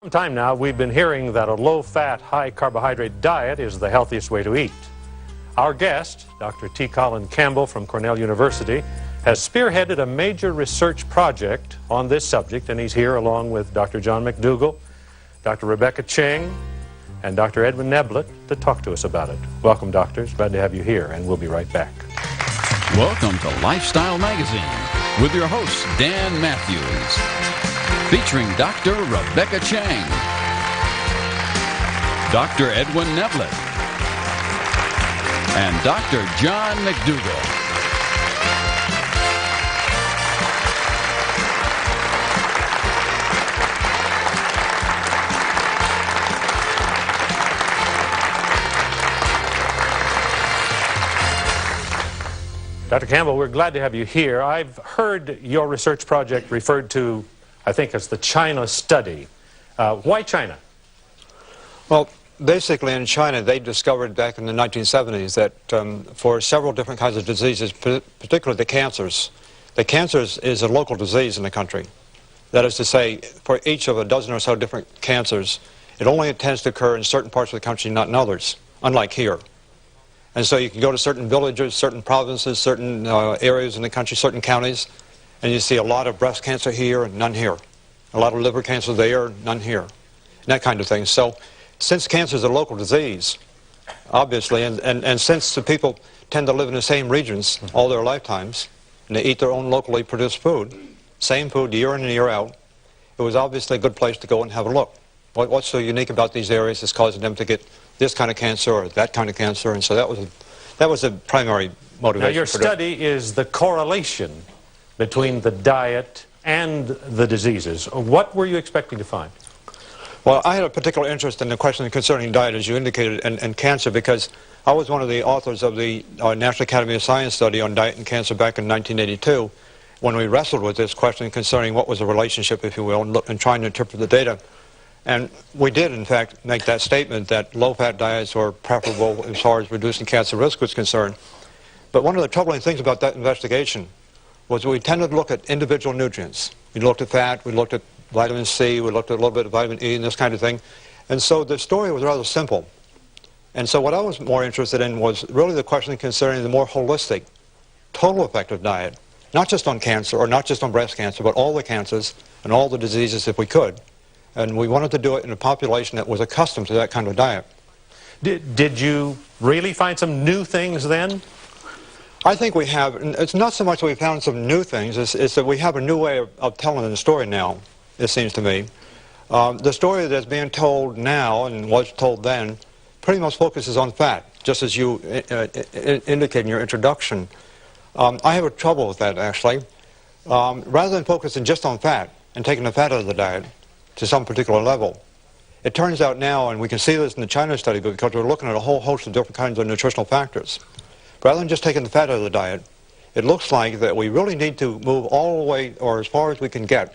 For some time now, we've been hearing that a low-fat, high-carbohydrate diet is the healthiest way to eat. Our guest, Dr. Colin Campbell from Cornell University, has spearheaded a major research project on this subject, and he's here along with Dr. John McDougall, Dr. Rebecca Cheng, and Dr. Edwin Neblett to talk to us about it. Welcome, doctors. Glad to have you here, and we'll be right back. Welcome to Lifestyle Magazine with your host, Dan Matthews, featuring Dr. Rebecca Cheng, Dr. Edwin Neblett, and Dr. John McDougall. Dr. Campbell, we're glad to have you here. I've heard your research project referred to, I think, as the China study. Why China? Well, basically in China, they discovered back in the 1970s that for several different kinds of diseases, particularly the cancers is a local disease in the country. That is to say, for each of a dozen or so different cancers, it only tends to occur in certain parts of the country, not in others, unlike here. And so you can go to certain villages, certain provinces, certain areas in the country, certain counties, and you see a lot of breast cancer here and none here. A lot of liver cancer there, none here. And that kind of thing. So since cancer is a local disease, obviously, and since the people tend to live in the same regions all their lifetimes, and they eat their own locally produced food, same food year in and year out, it was obviously a good place to go and have a look. What's so unique about these areas is causing them to get this kind of cancer or that kind of cancer, and so that was a primary motivation. Now, your study is the correlation between the diet and the diseases. What were you expecting to find? Well, I had a particular interest in the question concerning diet, as you indicated, and cancer, because I was one of the authors of the National Academy of Science study on diet and cancer back in 1982, when we wrestled with this question concerning what was the relationship, if you will, and trying to interpret the data. And we did, in fact, make that statement that low-fat diets were preferable as far as reducing cancer risk was concerned. But one of the troubling things about that investigation was we tended to look at individual nutrients. We looked at fat, we looked at vitamin C, we looked at a little bit of vitamin E and this kind of thing. And so the story was rather simple. And so what I was more interested in was really the question concerning the more holistic, total effect of diet, not just on cancer or not just on breast cancer, but all the cancers and all the diseases if we could. And we wanted to do it in a population that was accustomed to that kind of diet. Did you really find some new things then? I think we have. And it's not so much that we found some new things, it's that we have a new way of telling the story now, it seems to me. The story that's being told now and was told then pretty much focuses on fat, just as you indicated in your introduction. I have a trouble with that, actually. Rather than focusing just on fat and taking the fat out of the diet to some particular level, it turns out now, and we can see this in the China study because we're looking at a whole host of different kinds of nutritional factors. Rather than just taking the fat out of the diet, it looks like that we really need to move all the way, or as far as we can get,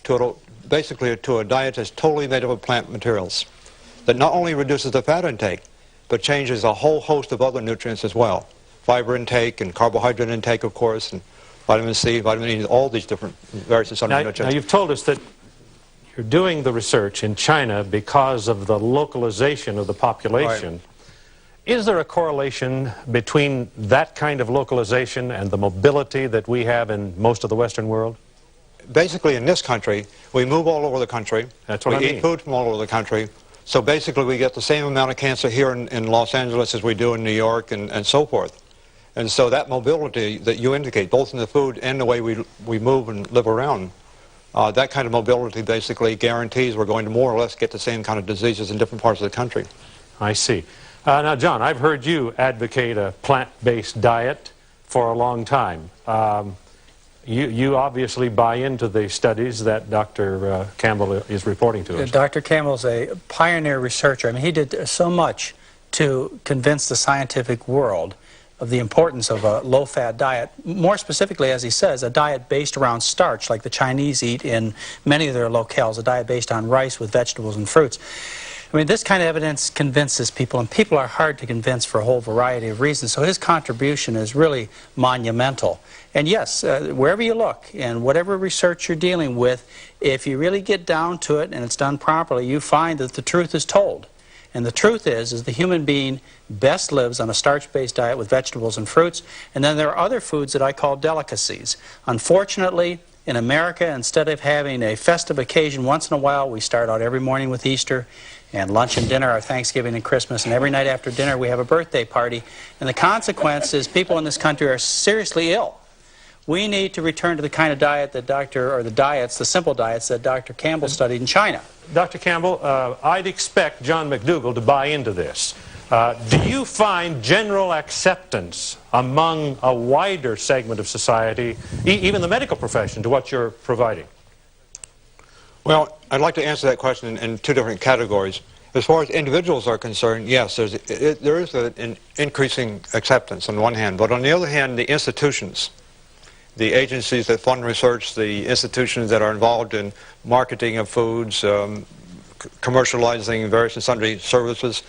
to basically to a diet that's totally made up of plant materials, that not only reduces the fat intake, but changes a whole host of other nutrients as well. Fiber intake and carbohydrate intake, of course, and vitamin C, vitamin E, all these different various nutrients. Now you've told us that you're doing the research in China because of the localization of the population. Right. Is there a correlation between that kind of localization and the mobility that we have in most of the Western world? Basically, in this country, we move all over the country. That's what I mean. We eat food from all over the country. So basically, we get the same amount of cancer here in Los Angeles as we do in New York and so forth. And so that mobility that you indicate, both in the food and the way we move and live around, that kind of mobility basically guarantees we're going to more or less get the same kind of diseases in different parts of the country. I see. Now, John, I've heard you advocate a plant-based diet for a long time. You obviously buy into the studies that Dr. Campbell is reporting to us. Dr. Campbell's a pioneer researcher. I mean, he did so much to convince the scientific world of the importance of a low-fat diet, more specifically, as he says, a diet based around starch, like the Chinese eat in many of their locales, a diet based on rice with vegetables and fruits. I mean, this kind of evidence convinces people, and people are hard to convince for a whole variety of reasons, so his contribution is really monumental. And yes, wherever you look, and whatever research you're dealing with, if you really get down to it and it's done properly, you find that the truth is told. And the truth is the human being best lives on a starch-based diet with vegetables and fruits, and then there are other foods that I call delicacies. Unfortunately, in America, instead of having a festive occasion once in a while, we start out every morning with Easter, and lunch and dinner are Thanksgiving and Christmas, and every night after dinner we have a birthday party. And the consequence is people in this country are seriously ill. We need to return to the kind of diet that the simple diets that Dr. Campbell studied in China. Dr. Campbell, I'd expect John McDougall to buy into this. Do you find general acceptance among a wider segment of society, even the medical profession, to what you're providing? Well, I'd like to answer that question in two different categories. As far as individuals are concerned, yes, there is an increasing acceptance on the one hand, but on the other hand, the institutions, the agencies that fund research, the institutions that are involved in marketing of foods, commercializing various and sundry services,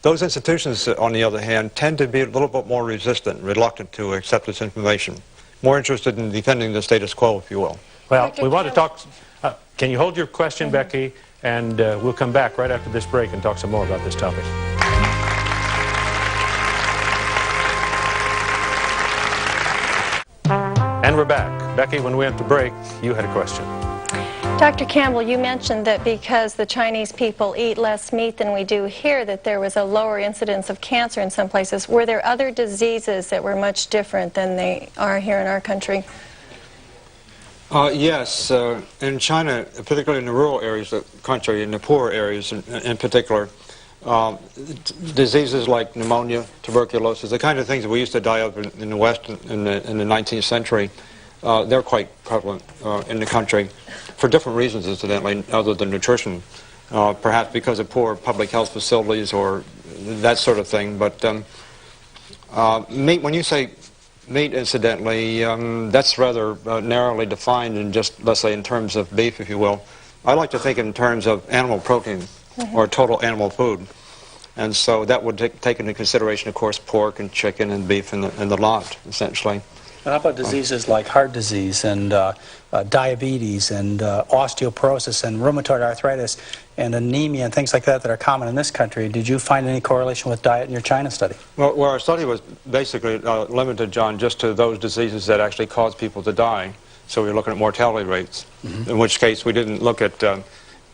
those institutions, on the other hand, tend to be a little bit more resistant, reluctant to accept this information, more interested in defending the status quo, if you will. Well, we want to talk... can you hold your question, Becky? And we'll come back right after this break and talk some more about this topic. And we're back. Becky, when we went to break, you had a question. Dr. Campbell, you mentioned that because the Chinese people eat less meat than we do here, that there was a lower incidence of cancer in some places. Were there other diseases that were much different than they are here in our country? Yes. In China, particularly in the rural areas of the country, in the poorer areas in particular, diseases like pneumonia, tuberculosis, the kind of things that we used to die of in the West in the 19th century, they're quite prevalent in the country for different reasons, incidentally, other than nutrition, perhaps because of poor public health facilities or that sort of thing. But meat, when you say meat, incidentally, that's rather narrowly defined in just, let's say, in terms of beef, if you will. I like to think in terms of animal protein or total animal food. And so that would take into consideration, of course, pork and chicken and beef and the lot, essentially. And how about diseases like heart disease and diabetes and osteoporosis and rheumatoid arthritis and anemia and things like that that are common in this country? Did you find any correlation with diet in your China study? Well, our study was basically limited, John, just to those diseases that actually cause people to die. So we were looking at mortality rates, in which case we didn't look at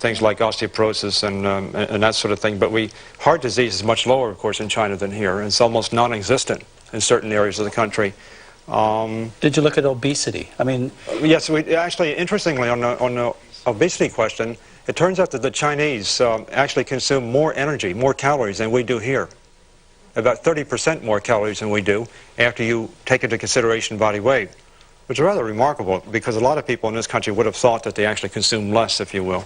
things like osteoporosis and that sort of thing. But heart disease is much lower, of course, in China than here. It's almost non-existent in certain areas of the country. Did you look at obesity? I mean, yes, we actually, interestingly, on the obesity question, it turns out that the Chinese actually consume more energy, more calories than we do here. About 30% more calories than we do after you take into consideration body weight, which is rather remarkable because a lot of people in this country would have thought that they actually consume less, if you will.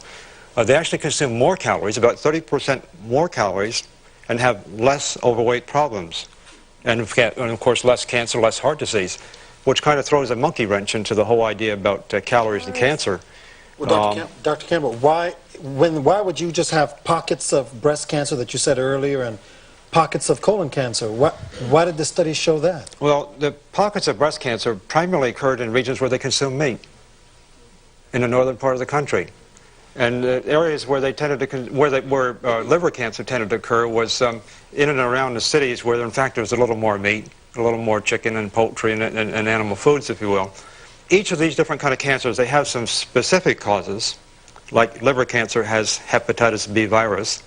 They actually consume more calories, about 30% more calories, and have less overweight problems. And of course, less cancer, less heart disease, which kind of throws a monkey wrench into the whole idea about calories and cancer. Well, Dr. Campbell, why would you just have pockets of breast cancer that you said earlier and pockets of colon cancer? Why did the study show that? Well, the pockets of breast cancer primarily occurred in regions where they consume meat, in the northern part of the country. And the areas where they tended to where liver cancer tended to occur was in and around the cities where, in fact, there's a little more meat, a little more chicken and poultry and animal foods, if you will. Each of these different kind of cancers, they have some specific causes. Like liver cancer has hepatitis B virus,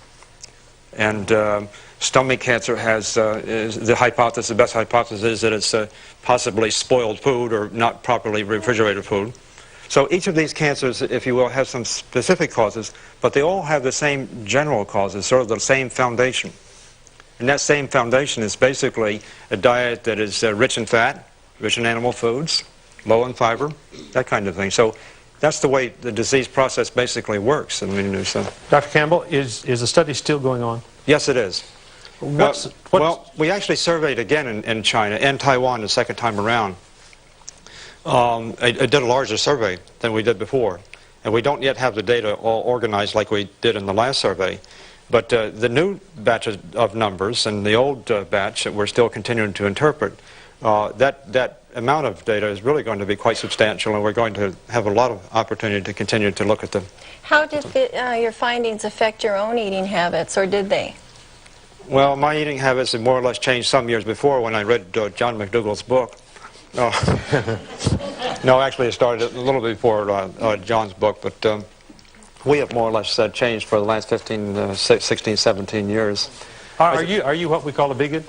and stomach cancer has the best hypothesis is that it's possibly spoiled food or not properly refrigerated food. So each of these cancers, if you will, have some specific causes, but they all have the same general causes, sort of the same foundation. And that same foundation is basically a diet that is rich in fat, rich in animal foods, low in fiber, that kind of thing. So that's the way the disease process basically works. I mean, Dr. Campbell, is the study still going on? Yes, it is. Well, we actually surveyed again in China and Taiwan the second time around. I did a larger survey than we did before, and we don't yet have the data all organized like we did in the last survey. But the new batch of numbers and the old batch that we're still continuing to interpret, that amount of data is really going to be quite substantial, and we're going to have a lot of opportunity to continue to look at them. How did your findings affect your own eating habits, or did they? Well, my eating habits have more or less changed some years before when I read John McDougall's book. No, actually it started a little bit before John's book, but we have more or less changed for the last 15, 16, 17 years. Are you what we call a vegan?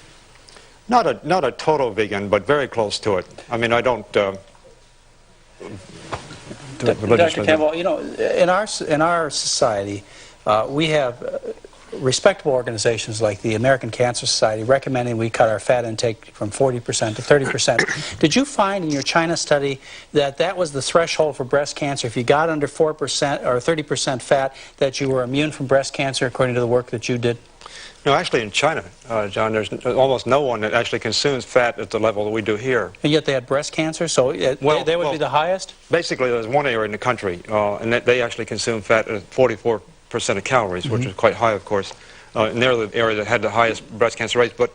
Not a total vegan, but very close to it. I mean, I don't do it religiously. Dr. Campbell, you know, in our society, we have respectable organizations like the American Cancer Society recommending we cut our fat intake from 40% to 30%. Did you find in your China study that that was the threshold for breast cancer? If you got under 4% or 30% fat, that you were immune from breast cancer according to the work that you did? No, actually in China, John, there's almost no one that actually consumes fat at the level that we do here. And yet they had breast cancer, so they would be the highest? Basically, there's one area in the country, and they actually consume fat at 44% of calories, which is quite high, of course. And they're the area that had the highest breast cancer rates. But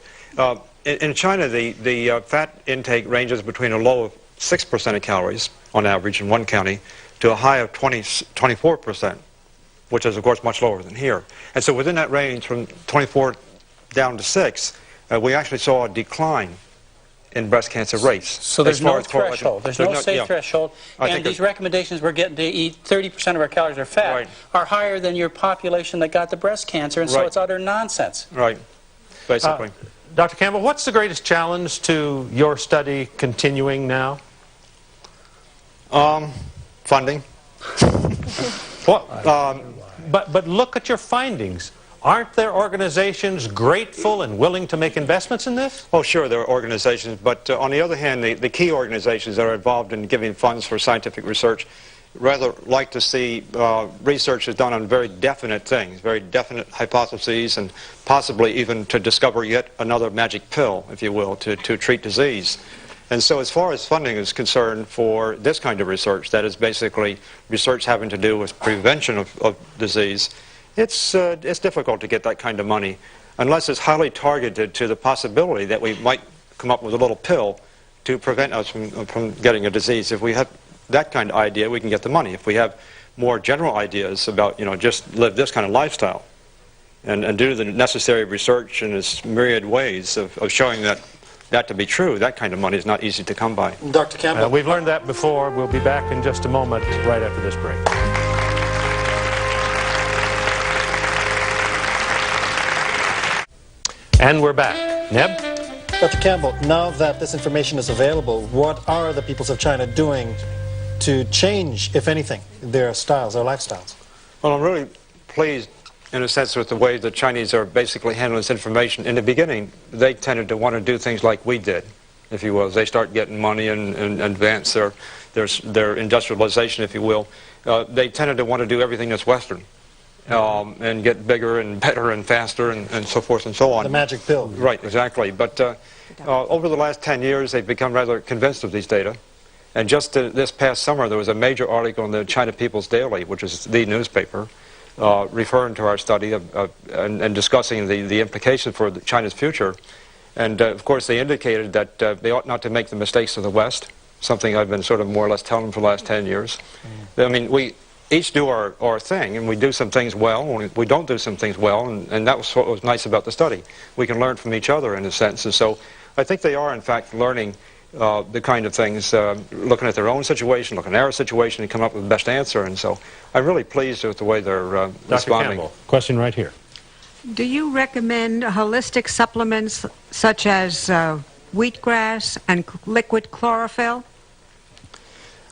in China, the fat intake ranges between a low of 6% of calories on average in one county to a high of 24%, which is, of course, much lower than here. And so within that range, from 24 down to 6, we actually saw a decline in breast cancer rates. So there's no threshold. There's no safe threshold. And these recommendations we're getting to eat 30% of our calories are fat are higher than your population that got the breast cancer, and so it's utter nonsense. Right, basically. Dr. Campbell, what's the greatest challenge to your study continuing now? Funding. But look at your findings. Aren't there organizations grateful and willing to make investments in this? Oh, sure, there are organizations, but on the other hand, the key organizations that are involved in giving funds for scientific research rather like to see research is done on very definite things, very definite hypotheses, and possibly even to discover yet another magic pill, if you will, to treat disease. And so as far as funding is concerned for this kind of research, that is basically research having to do with prevention of disease, it's difficult to get that kind of money unless it's highly targeted to the possibility that we might come up with a little pill to prevent us from getting a disease. If we have that kind of idea, we can get the money. If we have more general ideas about, you know, just live this kind of lifestyle and do the necessary research in its myriad ways of showing that to be true, that kind of money is not easy to come by. Dr. Campbell. We've learned that before. We'll be back in just a moment, right after this break. And we're back. Neb? Dr. Campbell, now that this information is available, what are the peoples of China doing to change, if anything, their styles, their lifestyles? Well, I'm really pleased, in a sense, with the way the Chinese are basically handling this information. In the beginning, they tended to want to do things like we did, if you will. As they start getting money and advance their industrialization, if you will, they tended to want to do everything that's Western. And get bigger and better and faster and so forth and so on. The magic pill. Right, exactly. But over the last 10 years, they've become rather convinced of these data. And just this past summer, there was a major article in the China People's Daily, which is the newspaper, referring to our study and discussing the implications for China's future. And, of course, they indicated that they ought not to make the mistakes of the West, something I've been sort of more or less telling them for the last 10 years. I mean, we each do our thing, and we do some things well, and we don't do some things well, and that was what was nice about the study. We can learn from each other, in a sense, and so I think they are, in fact, learning the kind of things, looking at their own situation, looking at our situation, and come up with the best answer, and so I'm really pleased with the way they're responding. Dr. Campbell, question right here. Do you recommend holistic supplements such as wheatgrass and liquid chlorophyll?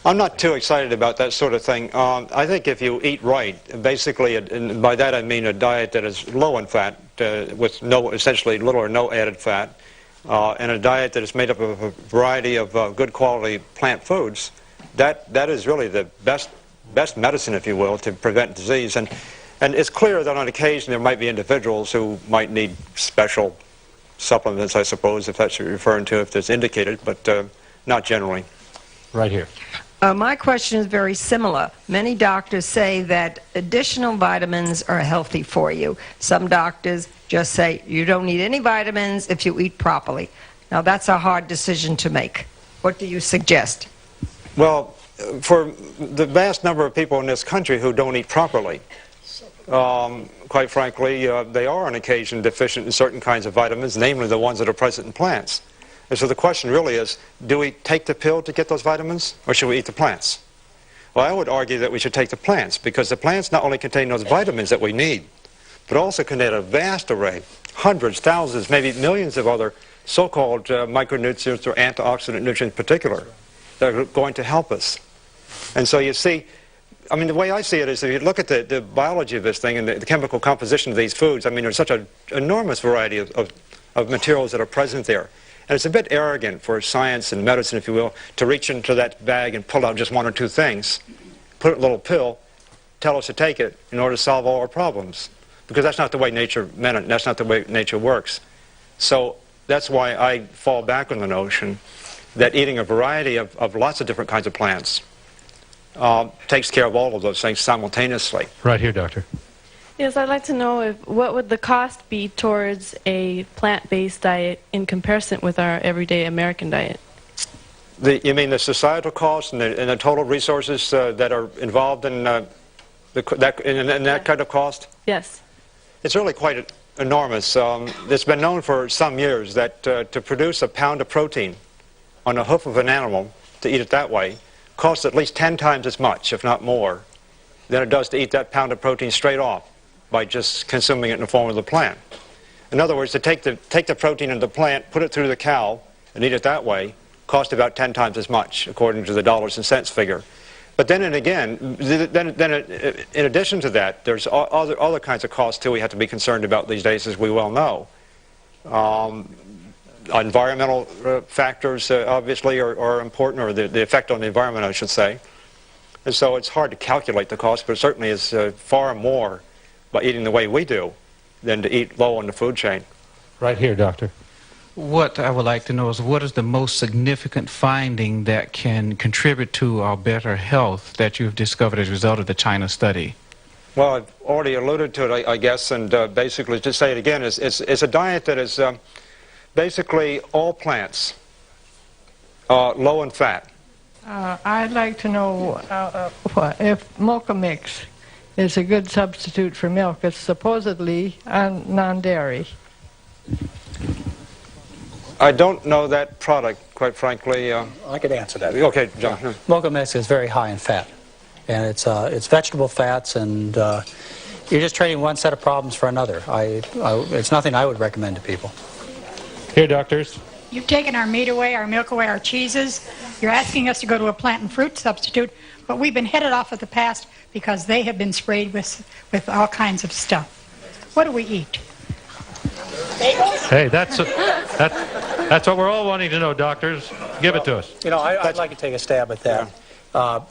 I'm not too excited about that sort of thing. I think if you eat right, basically, and by that I mean a diet that is low in fat, with essentially little or no added fat, and a diet that is made up of a variety of good quality plant foods, that is really the best medicine, if you will, to prevent disease. And it's clear that on occasion there might be individuals who might need special supplements, I suppose, if that's what you're referring to, if it's indicated, but not generally. Right here. My question is very similar. Many doctors say that additional vitamins are healthy for you. Some doctors just say you don't need any vitamins if you eat properly. Now, that's a hard decision to make. What do you suggest? Well, for the vast number of people in this country who don't eat properly, quite frankly, they are on occasion deficient in certain kinds of vitamins, namely the ones that are present in plants. And so the question really is, do we take the pill to get those vitamins, or should we eat the plants? Well, I would argue that we should take the plants, because the plants not only contain those vitamins that we need, but also contain a vast array, hundreds, thousands, maybe millions of other so-called micronutrients or antioxidant nutrients in particular that are going to help us. And so you see, I mean, the way I see it is if you look at the biology of this thing and the chemical composition of these foods, I mean, there's such an enormous variety of materials that are present there. And it's a bit arrogant for science and medicine, if you will, to reach into that bag and pull out just one or two things, put it in a little pill, tell us to take it in order to solve all our problems. Because that's not the way nature meant it, and that's not the way nature works. So that's why I fall back on the notion that eating a variety of lots of different kinds of plants takes care of all of those things simultaneously. Right here, doctor. Yes, I'd like to know what would the cost be towards a plant-based diet in comparison with our everyday American diet? You mean the societal cost and the total resources that are involved in that kind of cost? Yes. It's really quite enormous. It's been known for some years that to produce a pound of protein on a hoof of an animal, to eat it that way, costs at least 10 times as much, if not more, than it does to eat that pound of protein straight off by just consuming it in the form of the plant. In other words, to take the protein in the plant, put it through the cow, and eat it that way, cost about 10 times as much, according to the dollars and cents figure. But then and again, in addition to that, there's other kinds of costs too we have to be concerned about these days, as we well know. Environmental factors obviously are important, or the effect on the environment, I should say. And so it's hard to calculate the cost, but it certainly is far more by eating the way we do than to eat low on the food chain. Right here, doctor. What I would like to know is, what is the most significant finding that can contribute to our better health that you've discovered as a result of the China study? Well, I've already alluded to it, I guess, and basically, to say it again, it's a diet that is basically all plants, low in fat. I'd like to know if Mocha Mix is a good substitute for milk. It's supposedly non-dairy. I don't know that product, quite frankly. I could answer that. Okay, John. Mocha Mix is very high in fat, and it's vegetable fats, and you're just trading one set of problems for another. It's nothing I would recommend to people. Here, doctors. You've taken our meat away, our milk away, our cheeses. You're asking us to go to a plant and fruit substitute, but we've been headed off at the past because they have been sprayed with all kinds of stuff. What do we eat? Bagels? Hey, that's what we're all wanting to know, doctors. Give it to us. You know, I'd like to take a stab at that. Yeah.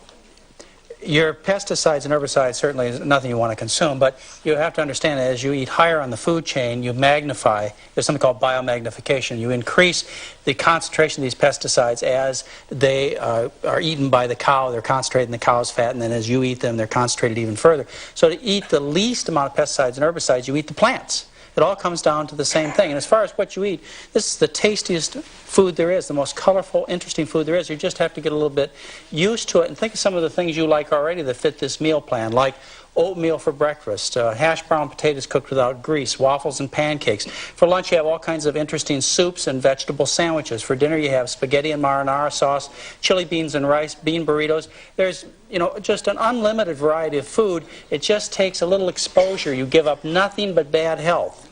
Your pesticides and herbicides certainly is nothing you want to consume, but you have to understand that as you eat higher on the food chain, you magnify. There's something called biomagnification. You increase the concentration of these pesticides as they are eaten by the cow. They're concentrated in the cow's fat, and then as you eat them, they're concentrated even further. So to eat the least amount of pesticides and herbicides, you eat the plants. It all comes down to the same thing. And as far as what you eat, this is the tastiest food there is, the most colorful, interesting food there is. You just have to get a little bit used to it and think of some of the things you like already that fit this meal plan, like oatmeal for breakfast, hash brown potatoes cooked without grease, waffles and pancakes. For lunch, you have all kinds of interesting soups and vegetable sandwiches. For dinner, you have spaghetti and marinara sauce, chili beans and rice, bean burritos. There's, you know, just an unlimited variety of food. It just takes a little exposure. You give up nothing but bad health.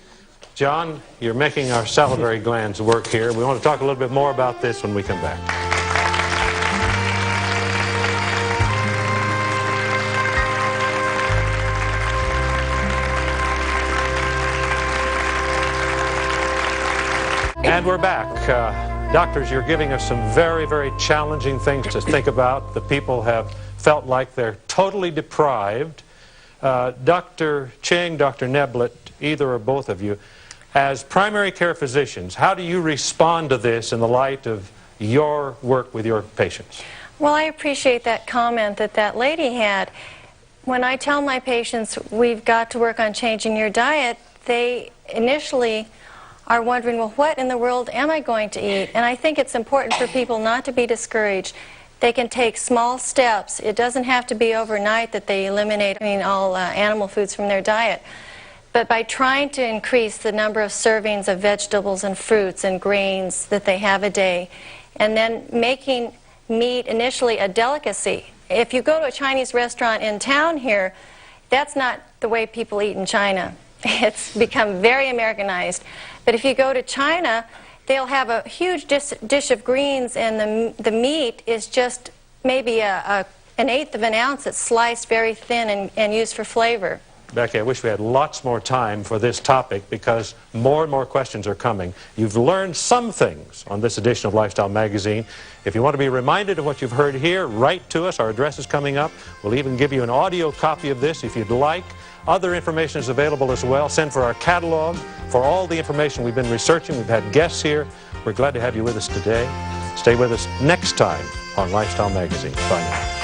John, you're making our salivary glands work here. We want to talk a little bit more about this when we come back. And we're back. Doctors, you're giving us some very, very challenging things to think about. The people have felt like they're totally deprived. Dr. Ching, Dr. Neblett, either or both of you, as primary care physicians, how do you respond to this in the light of your work with your patients? Well, I appreciate that comment that that lady had. When I tell my patients we've got to work on changing your diet, they initially are wondering, well, what in the world am I going to eat? And I think it's important for people not to be discouraged. They can take small steps. It doesn't have to be overnight that they eliminate all animal foods from their diet. But by trying to increase the number of servings of vegetables and fruits and grains that they have a day, and then making meat initially a delicacy. If you go to a Chinese restaurant in town here, that's not the way people eat in China. It's become very Americanized. But if you go to China, they'll have a huge dish of greens, and the meat is just maybe an eighth of an ounce that's sliced very thin and used for flavor. Becky, I wish we had lots more time for this topic because more and more questions are coming. You've learned some things on this edition of Lifestyle Magazine. If you want to be reminded of what you've heard here, write to us. Our address is coming up. We'll even give you an audio copy of this if you'd like. Other information is available as well. Send for our catalog for all the information we've been researching. We've had guests here. We're glad to have you with us today. Stay with us next time on Lifestyle Magazine. Bye now.